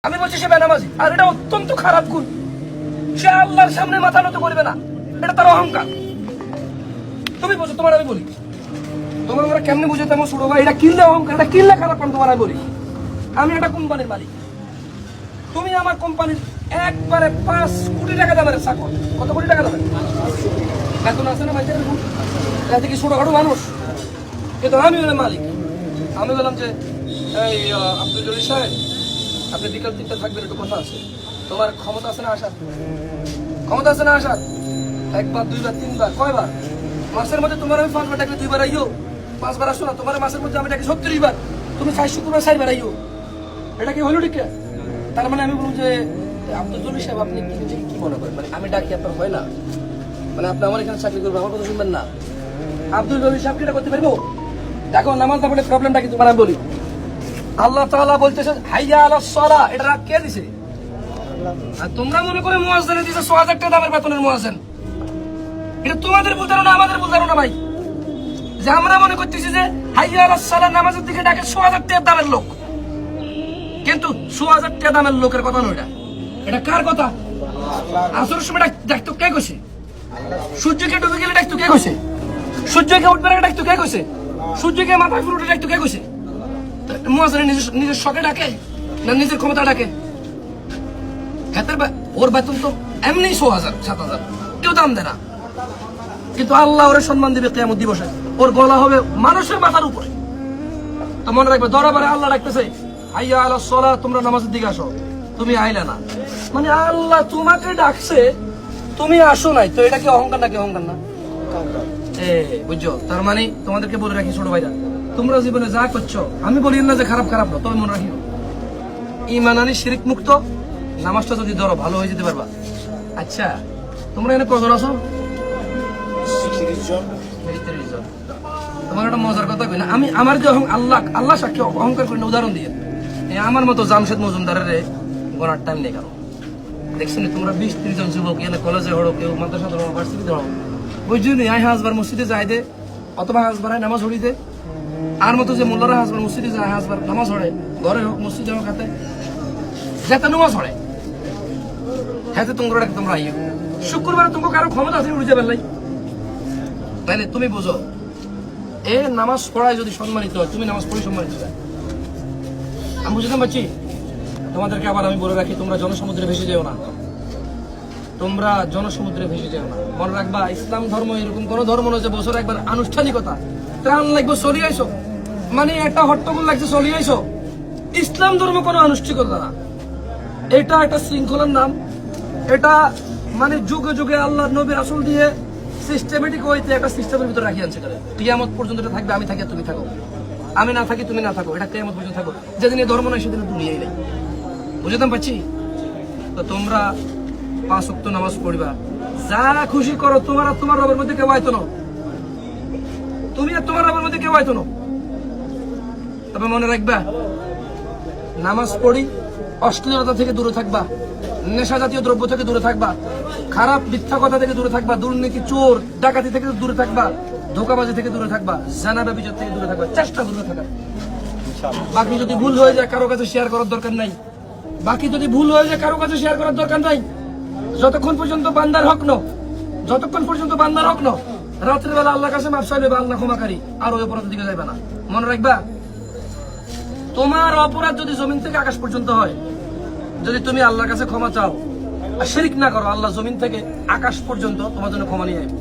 আমি বলছি সে বেনামাজি, আর এটা অত্যন্ত খারাপ গুণ। সে আল্লাহর সামনে মাথা নত করবে না, এটা তার অহংকার। তুমি বলছো, তোমার আমি বলি, তোমার আমরা কেমনে বুঝে তেমন ছোট ভাই, এটা কিনলে অহংকার, এটা কিনলে খারাপ। তোমার আমি বলি, আমি একটা কোম্পানির মালিক, তুমি আমার কোম্পানির একবারে 5 কোটি টাকা দামের চাকর। কত কোটি টাকা দামের বেতন আছে না ভাই? এতে কি ছোটখাটো মানুষ? কিন্তু আমি হলাম মালিক। আমি বললাম যে এই আব্দুল জলিল সাহেব, আপনি বিকাল 3টা থাকবেন, একটু কথা আছে। তোমার ক্ষমতা আছে না আসার? ক্ষমতা আছে না আসার? একবার, দুইবার, তিনবার, কয়বার? মাসের মধ্যে তোমার আমি 5 বার ডাকলে 2 বার আইও, 5 বার আসো না। তোমার মাসের মধ্যে আমি ডাকি 36 বার, তুমি 4 শুক্রবার 4 বার আইও। এটা কি হলো ঠিক? তার মানে আমি বলুন যে আব্দুল জলিল সাহেব, আপনি কি মনে করেন, মানে আমি ডাকি আপনার হয় না? মানে আপনি আমার এখানে চাকরি করবেন, আমার কথা শুনবেন না? আব্দুল জলিল সাহেব কি এটা করতে পারবো? দেখো, নামাজ না পড়লে প্রবলেমটা কি তোমার আমি বলি। আল্লাহ তাআলা বলতেছে হাইয়া আলাস সালাহ, এটা কে দিছে? আর তোমরা মনে করে মুয়াজ্জিনে দিছে 6000 টাকা দামের বেতনের মুয়াজ্জিন। এটা তোমাদের ভুল ধারণা, আমাদের ভুল ধারণা ভাই। যে আমরা মনে করতেছি যে হাইয়া আলাস সালাহ নামাজের দিকে ডাকে 6000 টাকা দামের লোক, কিন্তু 6000 টাকা দামের লোকের কথা নয়। এটা কার কথা? আসরের সময় ডাকতো কে কইছে? সূর্যকে ডুবে গেলে ডাকতো কে কইছে? সূর্যকে উঠবে না ডাকতো কে কইছে? সূর্যকে মাথায় ফুল উঠে ডাকতো কে কইছে? মুয়াজ্জিন নিজের শখে ডাকে না নিজের ক্ষমতা ডাকে? ওর বেতন তো এমনি 6000 7000, কেউ দাম দেয় না। কিন্তু আল্লাহ ওরে সম্মান দিবে কিয়ামত দিবসে, ওর গলা হবে মানুষের মাথার উপরে। তো মনে রাখবে, দরবারে আল্লাহ ডাকতেছে হাইয়া আলাস সালাহ, তোমরা নামাজের দিকে আসো, তুমি আইলা না। মানে আল্লাহ তোমাকে ডাকছে, তুমি আসো নাই, তো এটা কি অহংকার নাকি? অহংকার না? বুঝছো? তার মানে তোমাদেরকে বলে রাখি ছোট ভাইরা, তোমরা জীবনে যা করছো, আমি বলি না যে খারাপ খারাপ না, তবে মনে রাখিও ঈমান আনি শিরক মুক্ত নামাজটা যদি ধরো, ভালো হয়ে যেতে পারবা। আচ্ছা, তোমরা এখানে কজন আছো? 30 জন। তোমার একটা মজার কথা কই না, আমি আমার যে আল্লাহ সাক্ষী অহংকার করি না, উদাহরণ দিয়ে আমার মতো জামশেদ মজুমদারের গোনার টাইম নেই কারো। দেখছেন তোমরা 20-30 জন যুবক এখানে কলেজে হড়ো, কেউ মাদ্রাসা ধরো, ভার্সিটিতে হড়ো, বুঝলি নি? আই হাজবার মসজিদে যাই দে, অথবা হাজবার নামাজ হড়ি দে। আর মতো যে মোল্লারা হাজবার মসজিদে যায়, হাজবার নামাজ হড়ে, ঘরে হোক মসজিদে হোক, হাতে যাতে নামাজ হড়ে, হাতে তোমরা আইও। শুক্রবারে তোমাকে কারো ক্ষমতা আছে উঠে যাবেন নাই, তাইলে তুমি বুঝো এ নামাজ পড়ায় যদি সম্মানিত হয়, তুমি নামাজ পড়ি সম্মানিত হয়। আমি বুঝলাম পাচ্ছি। তোমাদেরকে আবার আমি বলে রাখি, তোমরা জনসমুদ্রে ভেসে যেও না, তোমরা জনসমুদ্রে ভেসে যেও না। মনে রাখবা, ইসলাম ধর্ম এরকম কোন ধর্ম নয় যে বছর একবার আনুষ্ঠানিকতা ত্রাণ লাগবে চলিয়ে আইসো, মানে একটা হট্টগোল লাগছে চলিয়ে আইসো। ইসলাম ধর্ম কোনো আনুষ্ঠানিকতা না, এটা একটা শৃঙ্খলার নাম। এটা মানে যুগে যুগে আল্লাহ নবী রাসূল দিয়ে সিস্টেমেটিক ওয়েতে একটা সিস্টেমের ভিতরে রাখি আনছে। কিয়ামত পর্যন্ত এটা থাকবে, আমি থাকি তুমি থাকো, আমি না থাকি তুমি না থাকো, এটা কিয়ামত পর্যন্ত থাকো। যেদিন ধর্ম নাই সেদিন দুনিয়াই নেই। বুঝতাম পাচ্ছি? তো তোমরা 5 ওয়াক্ত নামাজ পড়বা, যা খুশি করো, তোমার আর তোমার রবের মধ্যে কেউ আইতো না, তুমি আর তোমার রবের মধ্যে কেউ আইতো না। তবে মনে রাখবা, নামাজ পড়ি, অশ্লীলতা থেকে দূরে থাকবা, নেশা জাতীয় দ্রব্য থেকে দূরে থাকবা, খারাপ মিথ্যা কথা থেকে দূরে থাকবা, দুর্নীতি, চোর ডাকাতি থেকে দূরে থাকবা, ধোঁকাবাজি থেকে দূরে থাকবা, জানা ব্যভিচার থেকে দূরে থাকবা, চেষ্টা দূরে থাকা। বাকি যদি ভুল হয়ে যায় কারো কাছে শেয়ার করার দরকার নাই, যতক্ষণ পর্যন্ত বান্দার হক ন, রাত্রে বেলা আল্লাহর কাছে মাফ চাইবে, আল্লাহ ক্ষমাকারী, আর ওই অপরাধের দিকে যাইবা না। মনে রাখবা, তোমার অপরাধ যদি জমিন থেকে আকাশ পর্যন্ত হয়, যদি তুমি আল্লাহর কাছে ক্ষমা চাও আর শিরক না করো, আল্লাহ জমিন থেকে আকাশ পর্যন্ত তোমার জন্য ক্ষমা নিয়ে আসবে।